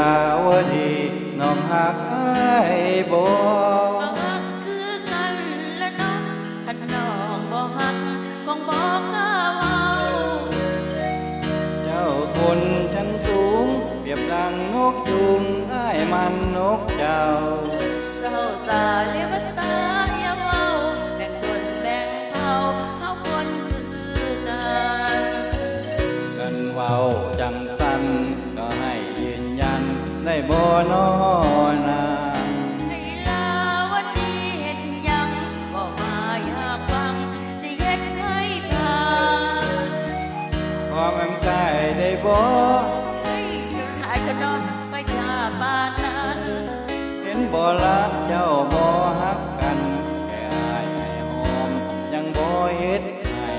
าวดีน้องหักอ้ายบ่ฮักคือกันและน้องคันน้องบ่ฮักคงบ่กล้าเว้าเจ้าคนชั้นสูงเปรียบดังนกยุงอ้ายมันนกเจ้าเศร้าสาเลวตาอย่าเว้าแบ่งชนแบ่งเผ่าเฮาคนคือกันเว้าจังสันก็ให้ยืนยันได้บ่น้อนาให้ลาวดีเฮ็ดหยังบ่มาอยากฟังสิเฮ็ดให้ผ่านขอแม่มกายได้บ่ให้ถึงหายก็นอนไปยาปานนั้นเห็นบ่รักเจ้าบ่ฮักกันแค่อ้ายให้หอมยังบ่เฮ็ดให้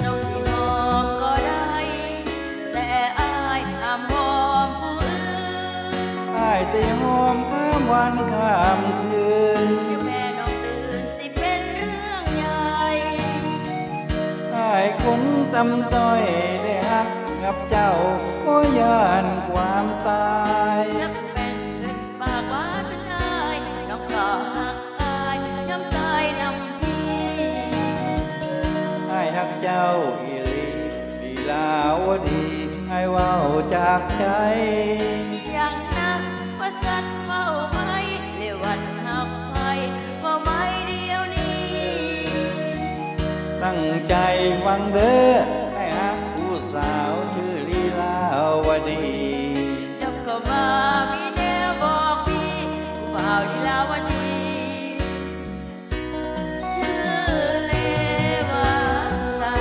น้องสิหอมก็ได้แต่อ้ายห้ามหอมผู้อื่นอ้ายสิหอมข้ามวันข้ามคืนเดี๋ยวแม่น้องตื่นสิเป็นเรื่องใหญ่อ้ายคนตำต้อยได้ฮักกับเจ้าบ่ย้านความตายนักเป็นปากหวานเป็นอ้ายน้องก็หักอ้ายย้ำใจนำพี่อ้ายฮักเจ้าอีหลีลีลาวดีอ้ายเว้าจากใจอย่างนักว่าสัตว์เฝ้าไว้เลวันหักไฟว่าไม่เดียวนี้ตั้งใจฟังเด้อให้ฮักผู้สาวชื่อลีลาวดีเจ้าก็มามีแนวบอกพี่ผู้บ่าวลีลาวดีชื่อเลวตา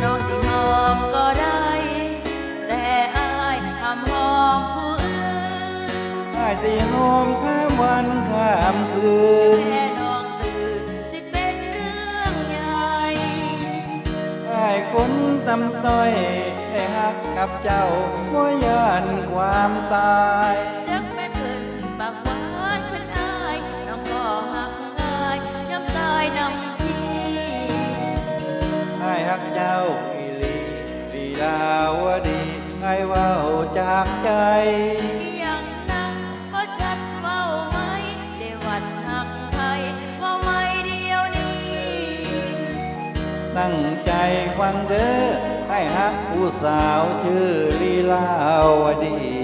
น้องสิหอมก็ได้แต่อ้ายห้ามหอมผู้อื่นอ้ายสิหอมข้ามวันข้ามคืนแค่น้องตื่นสิเป็นเรื่องใหญ่อ้ายคนตำต้อยได้ฮักกับเจ้าบ่ย้านความตายจักแม่นเพิ่นปากหวานเพิ่นอ้ายน้องก็หักอ้ายย้ำตายนำพี่อ้ายฮักเจ้าอีหลีลีลาวดีอ้ายเว้าจากใจอย่างนั้นเพราะชัดเว้าไว้เลวัดหักไทยว่าไม่เดียวนี้ตั้งใจฟังเด้อให้ฮักผู้สาวชื่อลีลาวดี